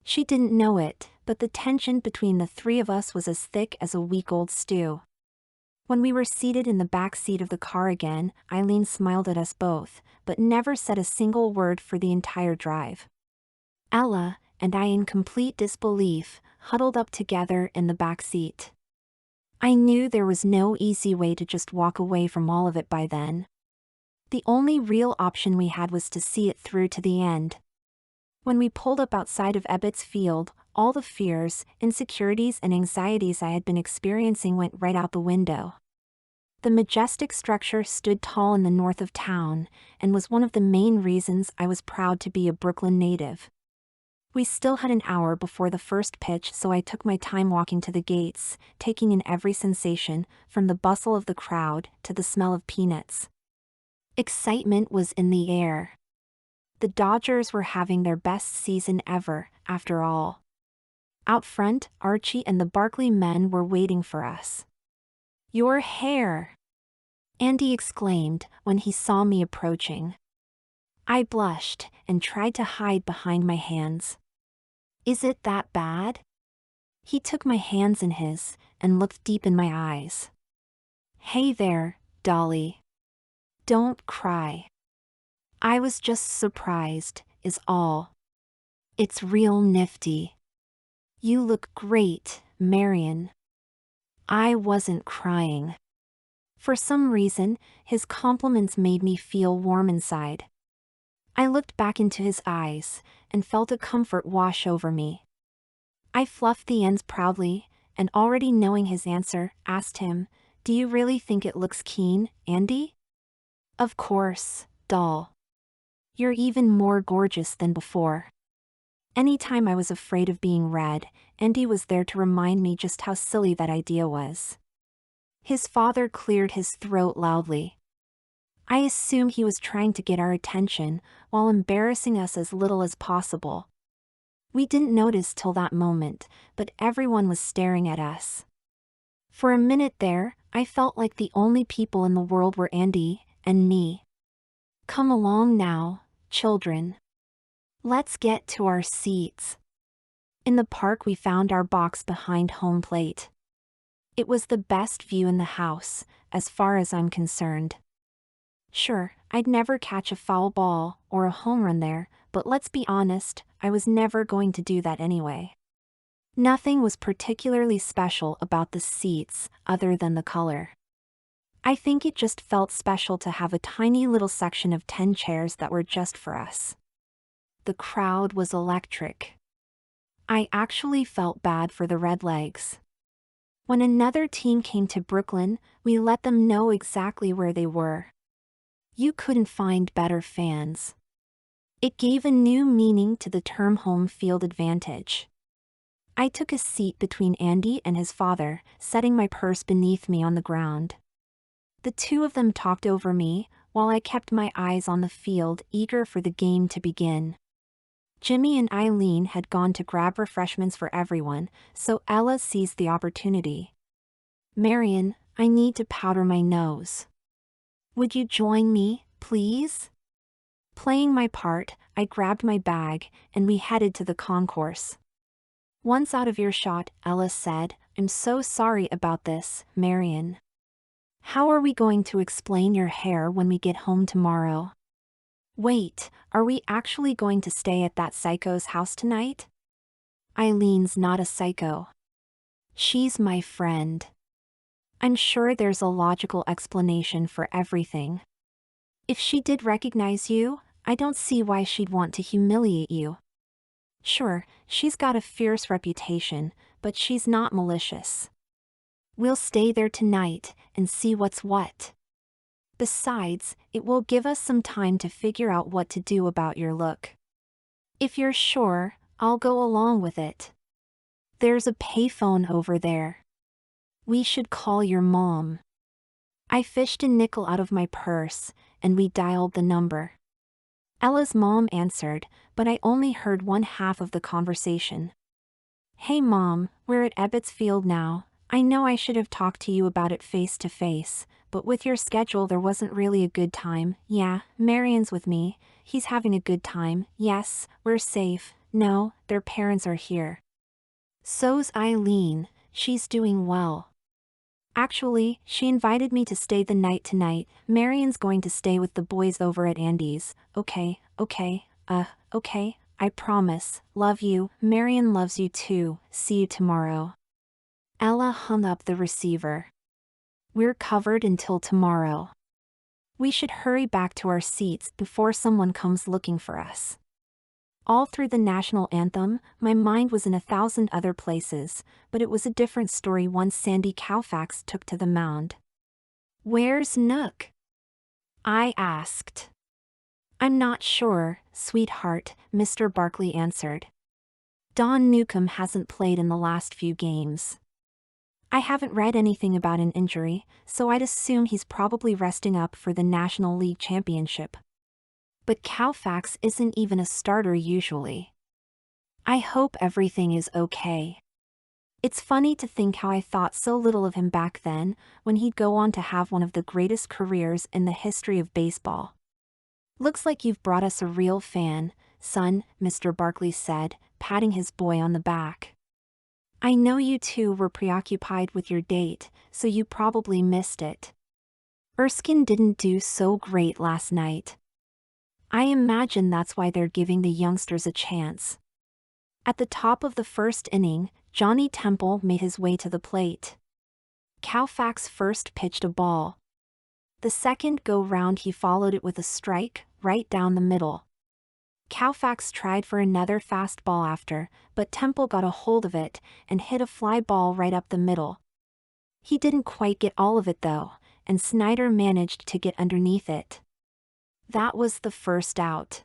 She didn't know it, but the tension between the three of us was as thick as a week-old stew. When we were seated in the back seat of the car again, Eileen smiled at us both, but never said a single word for the entire drive. Ella and I, in complete disbelief, huddled up together in the back seat. I knew there was no easy way to just walk away from all of it by then. The only real option we had was to see it through to the end. When we pulled up outside of Ebbets Field, all the fears, insecurities and anxieties I had been experiencing went right out the window. The majestic structure stood tall in the north of town, and was one of the main reasons I was proud to be a Brooklyn native. We still had an hour before the first pitch, so I took my time walking to the gates, taking in every sensation, from the bustle of the crowd to the smell of peanuts. Excitement was in the air. The Dodgers were having their best season ever, after all. Out front, Archie and the Barkley men were waiting for us. "Your hair!" Andy exclaimed when he saw me approaching. I blushed and tried to hide behind my hands. "Is it that bad?" He took my hands in his and looked deep in my eyes. "Hey there, Dolly. Don't cry. I was just surprised, is all. It's real nifty. You look great, Marion." I wasn't crying. For some reason, his compliments made me feel warm inside. I looked back into his eyes and felt a comfort wash over me. I fluffed the ends proudly, and already knowing his answer, asked him, "Do you really think it looks keen, Andy?" "Of course, doll. You're even more gorgeous than before." Anytime I was afraid of being read, Andy was there to remind me just how silly that idea was. His father cleared his throat loudly. I assume he was trying to get our attention, while embarrassing us as little as possible. We didn't notice till that moment, but everyone was staring at us. For a minute there, I felt like the only people in the world were Andy and me. "Come along now, children. Let's get to our seats." In the park we found our box behind home plate. It was the best view in the house, as far as I'm concerned. Sure, I'd never catch a foul ball or a home run there, but let's be honest, I was never going to do that anyway. Nothing was particularly special about the seats other than the color. I think it just felt special to have a tiny little section of 10 chairs that were just for us. The crowd was electric. I actually felt bad for the Redlegs. When another team came to Brooklyn, we let them know exactly where they were. You couldn't find better fans. It gave a new meaning to the term home field advantage. I took a seat between Andy and his father, setting my purse beneath me on the ground. The two of them talked over me, while I kept my eyes on the field, eager for the game to begin. Jimmy and Eileen had gone to grab refreshments for everyone, so Ella seized the opportunity. "Marion, I need to powder my nose. Would you join me, please?" Playing my part, I grabbed my bag, and we headed to the concourse. Once out of earshot, Ella said, "I'm so sorry about this, Marion. How are we going to explain your hair when we get home tomorrow? Wait, are we actually going to stay at that psycho's house tonight?" Eileen's not a psycho. She's my friend. I'm sure there's a logical explanation for everything. If she did recognize you, I don't see why she'd want to humiliate you. Sure, she's got a fierce reputation, but she's not malicious. We'll stay there tonight and see what's what. Besides, it will give us some time to figure out what to do about your look. If you're sure, I'll go along with it. There's a payphone over there. We should call your mom." I fished a nickel out of my purse, and we dialed the number. Ella's mom answered, but I only heard one half of the conversation. "Hey Mom, we're at Ebbets Field now. I know I should have talked to you about it face to face, but with your schedule there wasn't really a good time. Yeah, Marion's with me. He's having a good time. Yes, we're safe. No, their parents are here. So's Eileen, she's doing well. Actually, she invited me to stay the night tonight. Marion's going to stay with the boys over at Andy's. Okay, I promise. Love you. Marion loves you too. See you tomorrow." Ella hung up the receiver. We're covered until tomorrow. We should hurry back to our seats before someone comes looking for us. All through the national anthem, my mind was in 1,000 other places, but it was a different story once Sandy Koufax took to the mound. "Where's Nook?" I asked. "I'm not sure, sweetheart," Mr. Barkley answered. "Don Newcomb hasn't played in the last few games. I haven't read anything about an injury, so I'd assume he's probably resting up for the National League Championship. But Koufax isn't even a starter usually. I hope everything is okay." It's funny to think how I thought so little of him back then, when he'd go on to have one of the greatest careers in the history of baseball. "Looks like you've brought us a real fan, son," Mr. Barkley said, patting his boy on the back. "I know you two were preoccupied with your date, so you probably missed it. Erskine didn't do so great last night. I imagine that's why they're giving the youngsters a chance." At the top of the first inning, Johnny Temple made his way to the plate. Koufax first pitched a ball. The second go-round he followed it with a strike, right down the middle. Koufax tried for another fastball after, but Temple got a hold of it and hit a fly ball right up the middle. He didn't quite get all of it though, and Snyder managed to get underneath it. That was the first out.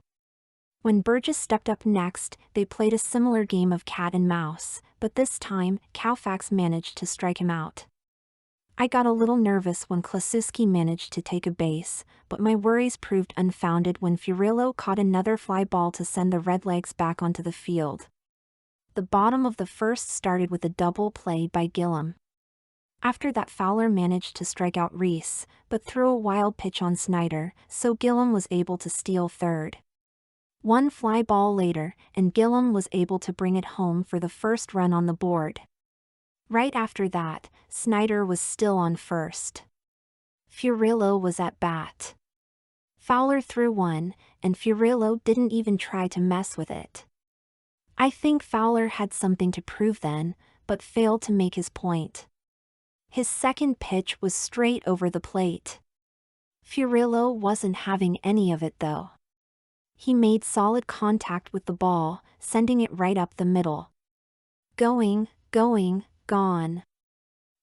When Burgess stepped up next, they played a similar game of cat and mouse, but this time, Koufax managed to strike him out. I got a little nervous when Klasiski managed to take a base, but my worries proved unfounded when Furillo caught another fly ball to send the Redlegs back onto the field. The bottom of the first started with a double play by Gillum. After that, Fowler managed to strike out Reese, but threw a wild pitch on Snyder, so Gillum was able to steal third. One fly ball later, and Gillum was able to bring it home for the first run on the board. Right after that, Snyder was still on first. Furillo was at bat. Fowler threw one, and Furillo didn't even try to mess with it. I think Fowler had something to prove then, but failed to make his point. His second pitch was straight over the plate. Furillo wasn't having any of it though. He made solid contact with the ball, sending it right up the middle. Going, gone.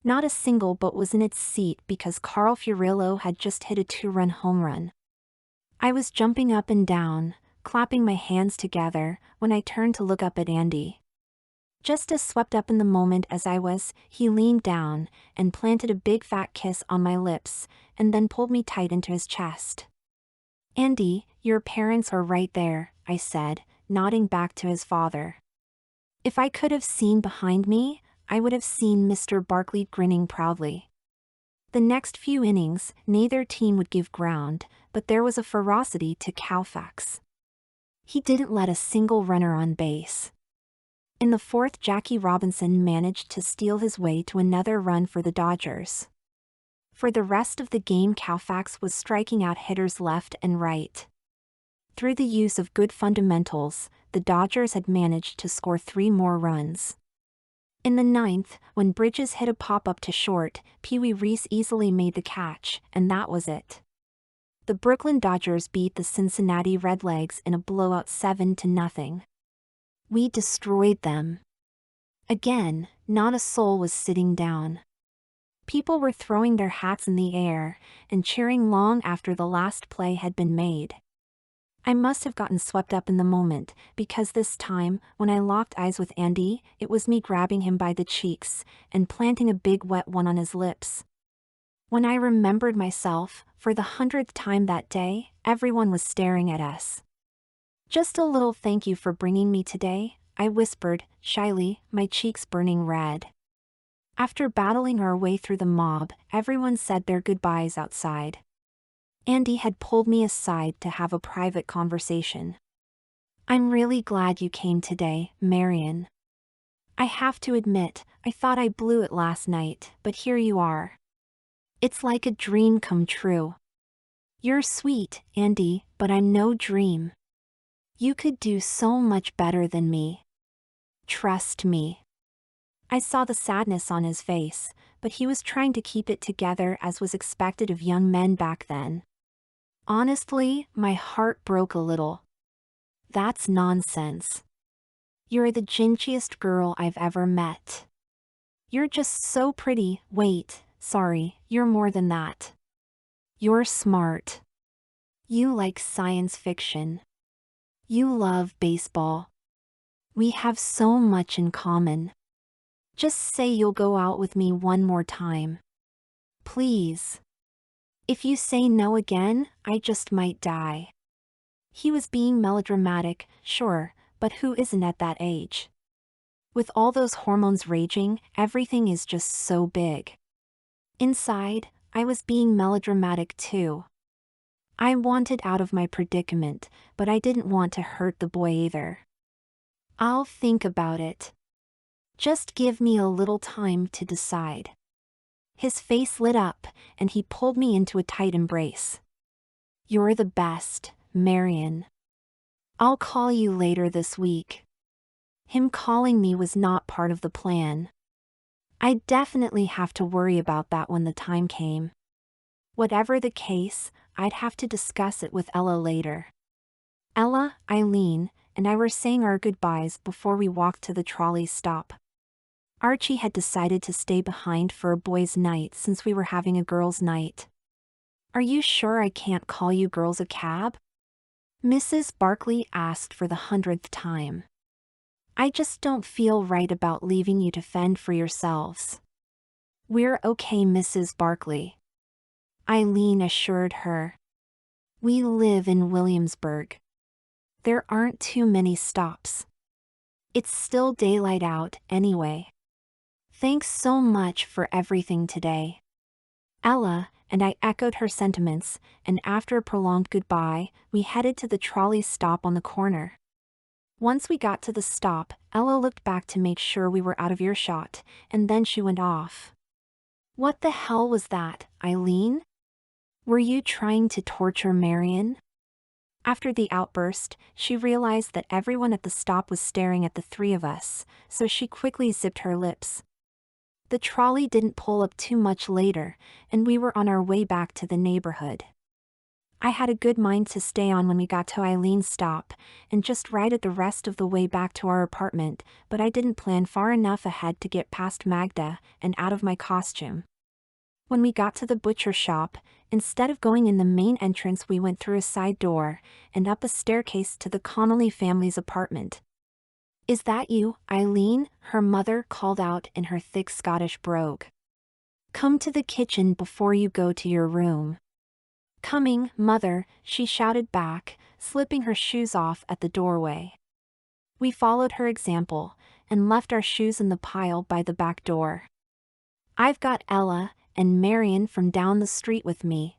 Not a single but was in its seat because Carl Furillo had just hit a 2-run home run. I was jumping up and down, clapping my hands together, when I turned to look up at Andy. Just as swept up in the moment as I was, he leaned down and planted a big fat kiss on my lips, and then pulled me tight into his chest. "Andy, your parents are right there," I said, nodding back to his father. If I could have seen behind me, I would have seen Mr. Barkley grinning proudly. The next few innings, neither team would give ground, but there was a ferocity to Koufax. He didn't let a single runner on base. In the fourth, Jackie Robinson managed to steal his way to another run for the Dodgers. For the rest of the game, Koufax was striking out hitters left and right. Through the use of good fundamentals, the Dodgers had managed to score 3 more runs. In the ninth, when Bridges hit a pop-up to short, Pee Wee Reese easily made the catch, and that was it. The Brooklyn Dodgers beat the Cincinnati Redlegs in a blowout 7-0. We destroyed them. Again, not a soul was sitting down. People were throwing their hats in the air and cheering long after the last play had been made. I must have gotten swept up in the moment, because this time, when I locked eyes with Andy, it was me grabbing him by the cheeks and planting a big wet one on his lips. When I remembered myself, for the 100th time that day, everyone was staring at us. "Just a little thank you for bringing me today," I whispered, shyly, my cheeks burning red. After battling our way through the mob, everyone said their goodbyes outside. Andy had pulled me aside to have a private conversation. "I'm really glad you came today, Marion. I have to admit, I thought I blew it last night, but here you are. It's like a dream come true. You're sweet, Andy, but I'm no dream. You could do so much better than me. Trust me." I saw the sadness on his face, but he was trying to keep it together as was expected of young men back then. Honestly, my heart broke a little. "That's nonsense. You're the gingiest girl I've ever met. You're just so pretty. Wait, sorry, you're more than that. You're smart. You like science fiction. You love baseball. We have so much in common. Just say you'll go out with me one more time. Please. If you say no again, I just might die." He was being melodramatic, sure, but who isn't at that age? With all those hormones raging, everything is just so big. Inside, I was being melodramatic too. I wanted out of my predicament, but I didn't want to hurt the boy either. "I'll think about it. Just give me a little time to decide." His face lit up, and he pulled me into a tight embrace. "You're the best, Marion. I'll call you later this week." Him calling me was not part of the plan. I'd definitely have to worry about that when the time came. Whatever the case, I'd have to discuss it with Ella later. Ella, Eileen, and I were saying our goodbyes before we walked to the trolley stop. Archie had decided to stay behind for a boys' night since we were having a girls' night. "Are you sure I can't call you girls a cab?" Mrs. Barkley asked for the 100th time. "I just don't feel right about leaving you to fend for yourselves." "We're okay, Mrs. Barkley," Eileen assured her. "We live in Williamsburg. There aren't too many stops. It's still daylight out, anyway. Thanks so much for everything today." Ella and I echoed her sentiments, and after a prolonged goodbye, we headed to the trolley stop on the corner. Once we got to the stop, Ella looked back to make sure we were out of earshot, and then she went off. "What the hell was that, Eileen? Were you trying to torture Marion?" After the outburst, she realized that everyone at the stop was staring at the three of us, so she quickly zipped her lips. The trolley didn't pull up too much later, and we were on our way back to the neighborhood. I had a good mind to stay on when we got to Eileen's stop, and just ride it the rest of the way back to our apartment, but I didn't plan far enough ahead to get past Magda and out of my costume. When we got to the butcher shop, instead of going in the main entrance, we went through a side door and up a staircase to the Connolly family's apartment. Is that you, Eileen? Her mother called out in her thick Scottish brogue. Come to the kitchen before you go to your room. Coming, mother, she shouted back, slipping her shoes off at the doorway. We followed her example, and left our shoes in the pile by the back door. I've got Ella and Marion from down the street with me.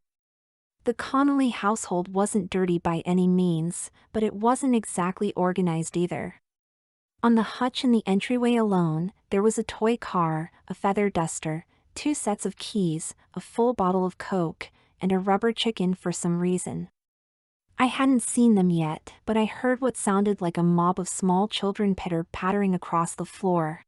The Connolly household wasn't dirty by any means, but it wasn't exactly organized either. On the hutch in the entryway alone, there was a toy car, a feather duster, 2 sets of keys, a full bottle of Coke, and a rubber chicken for some reason. I hadn't seen them yet, but I heard what sounded like a mob of small children pitter-pattering across the floor.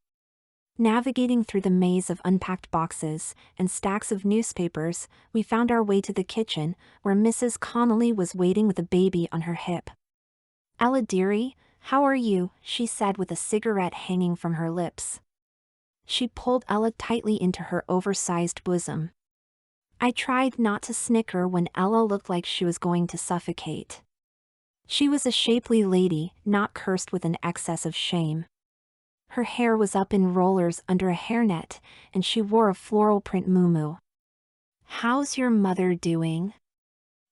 Navigating through the maze of unpacked boxes and stacks of newspapers, we found our way to the kitchen, where Mrs. Connolly was waiting with a baby on her hip. Ella dearie, how are you? She said with a cigarette hanging from her lips. She pulled Ella tightly into her oversized bosom. I tried not to snicker when Ella looked like she was going to suffocate. She was a shapely lady, not cursed with an excess of shame. Her hair was up in rollers under a hairnet, and she wore a floral print muumuu. How's your mother doing?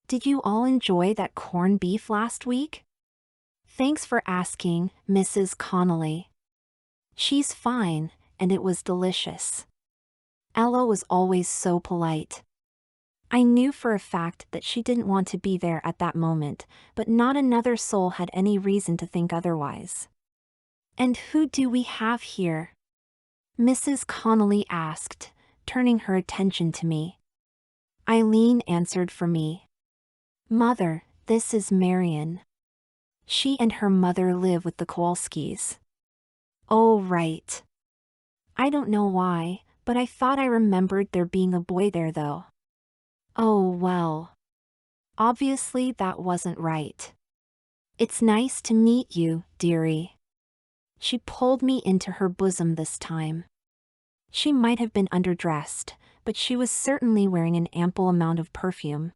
Did you all enjoy that corned beef last week? Thanks for asking, Mrs. Connolly. She's fine, and it was delicious. Ella was always so polite. I knew for a fact that she didn't want to be there at that moment, but not another soul had any reason to think otherwise. And who do we have here? Mrs. Connolly asked, turning her attention to me. Eileen answered for me. Mother, this is Marion. She and her mother live with the Kowalskis. Oh, right. I don't know why, but I thought I remembered there being a boy there though. Oh well. Obviously that wasn't right. It's nice to meet you, dearie. She pulled me into her bosom this time. She might have been underdressed, but she was certainly wearing an ample amount of perfume.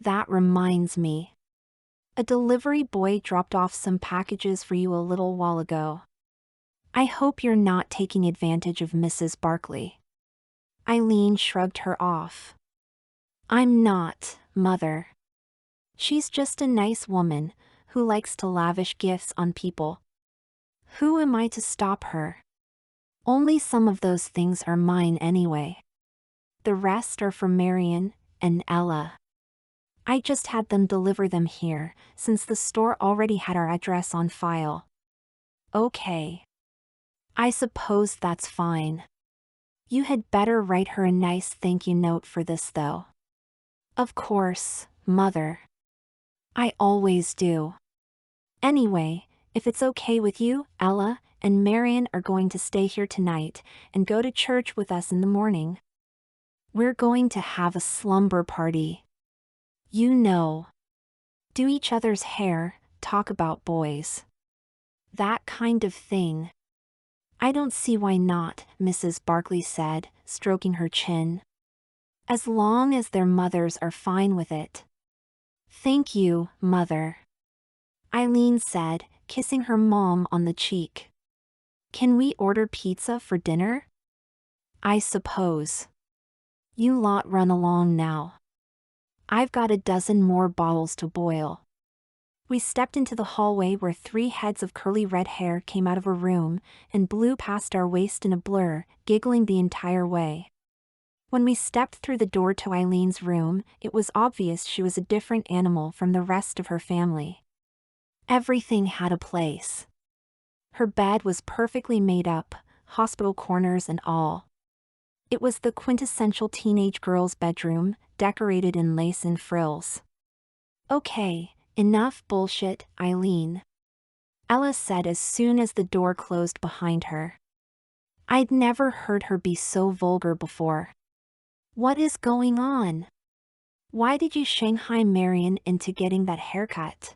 That reminds me. A delivery boy dropped off some packages for you a little while ago. I hope you're not taking advantage of Mrs. Barkley. Eileen shrugged her off. I'm not, Mother. She's just a nice woman who likes to lavish gifts on people. Who am I to stop her? Only some of those things are mine anyway. The rest are for Marion and Ella. I just had them deliver them here, since the store already had our address on file. Okay. I suppose that's fine. You had better write her a nice thank you note for this though. Of course, Mother. I always do. Anyway, if it's okay with you, Ella and Marion are going to stay here tonight and go to church with us in the morning. We're going to have a slumber party. You know. Do each other's hair, talk about boys. That kind of thing. I don't see why not, Mrs. Barkley said, stroking her chin. As long as their mothers are fine with it. Thank you, Mother. Eileen said, kissing her mom on the cheek. Can we order pizza for dinner? I suppose. You lot run along now. I've got a dozen more bottles to boil. We stepped into the hallway where 3 heads of curly red hair came out of a room and blew past our waist in a blur, giggling the entire way. When we stepped through the door to Eileen's room, it was obvious she was a different animal from the rest of her family. Everything had a place. Her bed was perfectly made up, hospital corners and all. It was the quintessential teenage girl's bedroom, decorated in lace and frills. Okay, enough bullshit, Eileen. Ella said as soon as the door closed behind her. I'd never heard her be so vulgar before. What is going on? Why did you Shanghai Marion into getting that haircut?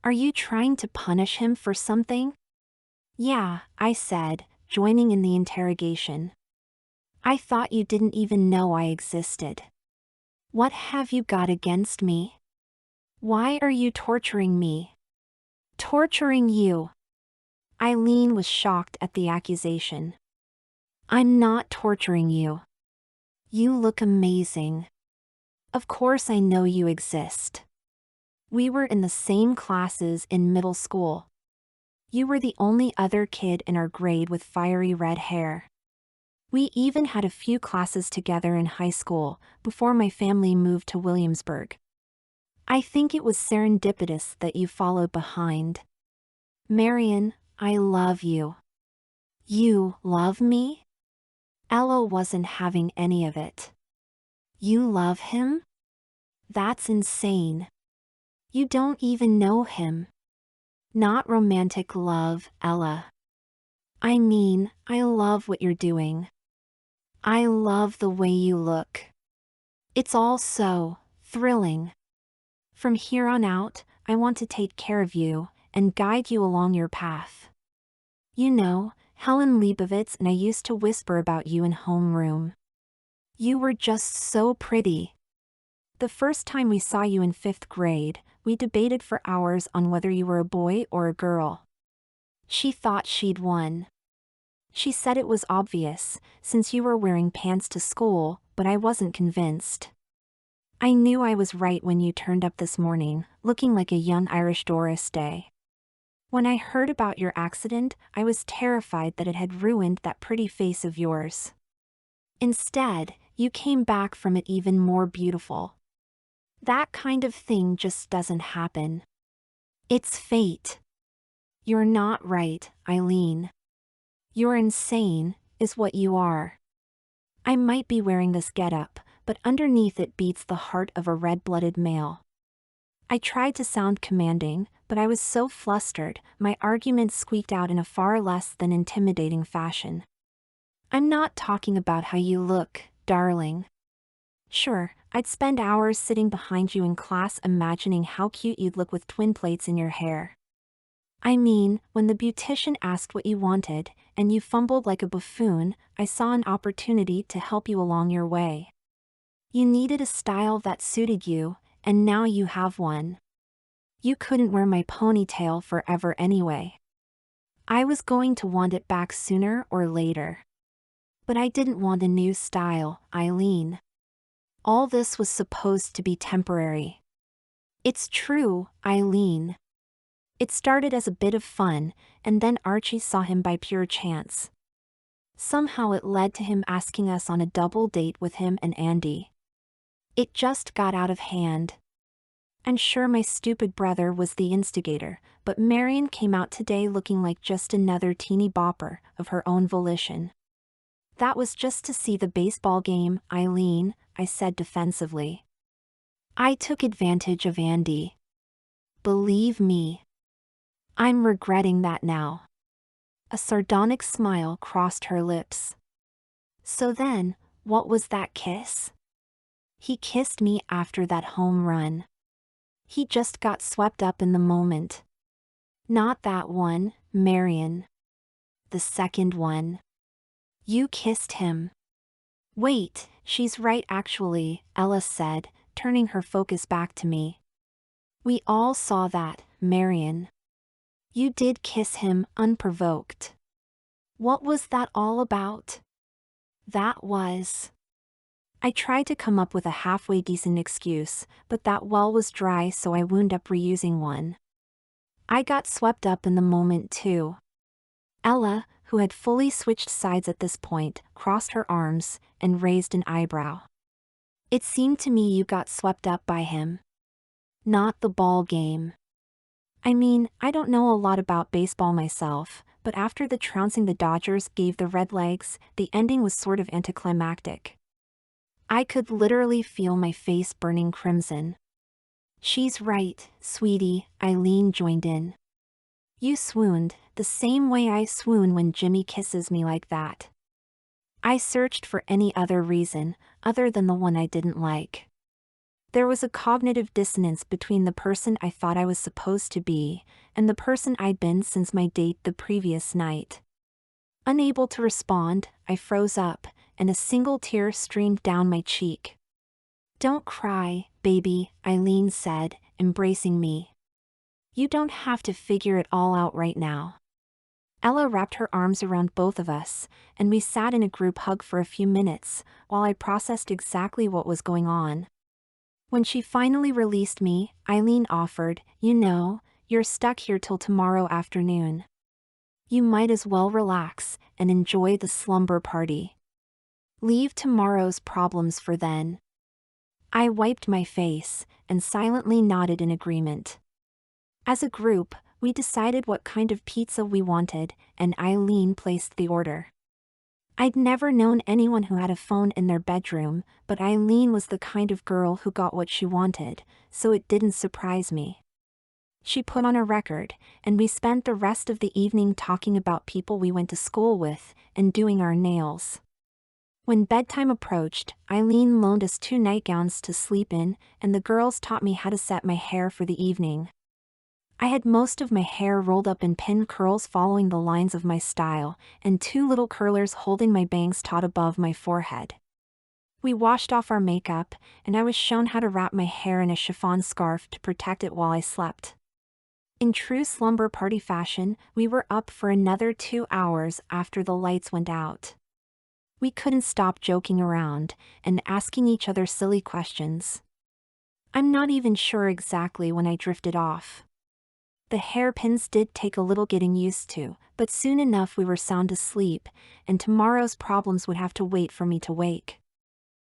Are you trying to punish him for something? Yeah, I said, joining in the interrogation. I thought you didn't even know I existed. What have you got against me? Why are you torturing me? Torturing you? Eileen was shocked at the accusation. I'm not torturing you. You look amazing. Of course I know you exist. We were in the same classes in middle school. You were the only other kid in our grade with fiery red hair. We even had a few classes together in high school, before my family moved to Williamsburg. I think it was serendipitous that you followed behind. Marion, I love you. You love me? Ella wasn't having any of it. You love him? That's insane. You don't even know him. Not romantic love, Ella. I mean, I love what you're doing. I love the way you look. It's all so thrilling. From here on out, I want to take care of you and guide you along your path. You know, Helen Leibovitz and I used to whisper about you in homeroom. You were just so pretty. The first time we saw you in 5th grade, we debated for hours on whether you were a boy or a girl. She thought she'd won. She said it was obvious, since you were wearing pants to school, but I wasn't convinced. I knew I was right when you turned up this morning, looking like a young Irish Doris Day. When I heard about your accident, I was terrified that it had ruined that pretty face of yours. Instead, you came back from it even more beautiful. That kind of thing just doesn't happen. It's fate. You're not right, Eileen. You're insane, is what you are. I might be wearing this getup, but underneath it beats the heart of a red-blooded male. I tried to sound commanding, but I was so flustered, my arguments squeaked out in a far less than intimidating fashion. I'm not talking about how you look, darling. Sure, I'd spend hours sitting behind you in class imagining how cute you'd look with twin plaits in your hair. I mean, when the beautician asked what you wanted, and you fumbled like a buffoon, I saw an opportunity to help you along your way. You needed a style that suited you, and now you have one. You couldn't wear my ponytail forever anyway. I was going to want it back sooner or later. But I didn't want a new style, Eileen. All this was supposed to be temporary. It's true, Eileen. It started as a bit of fun, and then Archie saw him by pure chance. Somehow it led to him asking us on a double date with him and Andy. It just got out of hand. And sure, my stupid brother was the instigator, but Marion came out today looking like just another teeny bopper, of her own volition. That was just to see the baseball game, Eileen, I said defensively. I took advantage of Andy. Believe me. I'm regretting that now. A sardonic smile crossed her lips. So then, what was that kiss? He kissed me after that home run. He just got swept up in the moment. Not that one, Marion. The second one. You kissed him. Wait, she's right actually, Ella said, turning her focus back to me. We all saw that, Marion. You did kiss him unprovoked. What was that all about? That was... I tried to come up with a halfway decent excuse, but that well was dry, so I wound up reusing one. I got swept up in the moment too. Ella, who had fully switched sides at this point, crossed her arms and raised an eyebrow. It seemed to me you got swept up by him. Not the ball game. I mean, I don't know a lot about baseball myself, but after the trouncing the Dodgers gave the Redlegs, the ending was sort of anticlimactic. I could literally feel my face burning crimson. She's right, sweetie, Eileen joined in. You swooned, the same way I swoon when Jimmy kisses me like that. I searched for any other reason, other than the one I didn't like. There was a cognitive dissonance between the person I thought I was supposed to be, and the person I'd been since my date the previous night. Unable to respond, I froze up, and a single tear streamed down my cheek. Don't cry, baby, Eileen said, embracing me. You don't have to figure it all out right now. Ella wrapped her arms around both of us, and we sat in a group hug for a few minutes, while I processed exactly what was going on. When she finally released me, Eileen offered, "You know, you're stuck here till tomorrow afternoon. You might as well relax and enjoy the slumber party. Leave tomorrow's problems for then." I wiped my face and silently nodded in agreement. As a group, we decided what kind of pizza we wanted, and Eileen placed the order. I'd never known anyone who had a phone in their bedroom, but Eileen was the kind of girl who got what she wanted, so it didn't surprise me. She put on a record, and we spent the rest of the evening talking about people we went to school with and doing our nails. When bedtime approached, Eileen loaned us 2 nightgowns to sleep in, and the girls taught me how to set my hair for the evening. I had most of my hair rolled up in pin curls following the lines of my style, and 2 little curlers holding my bangs taut above my forehead. We washed off our makeup, and I was shown how to wrap my hair in a chiffon scarf to protect it while I slept. In true slumber party fashion, we were up for another 2 hours after the lights went out. We couldn't stop joking around and asking each other silly questions. I'm not even sure exactly when I drifted off. The hairpins did take a little getting used to, but soon enough we were sound asleep, and tomorrow's problems would have to wait for me to wake.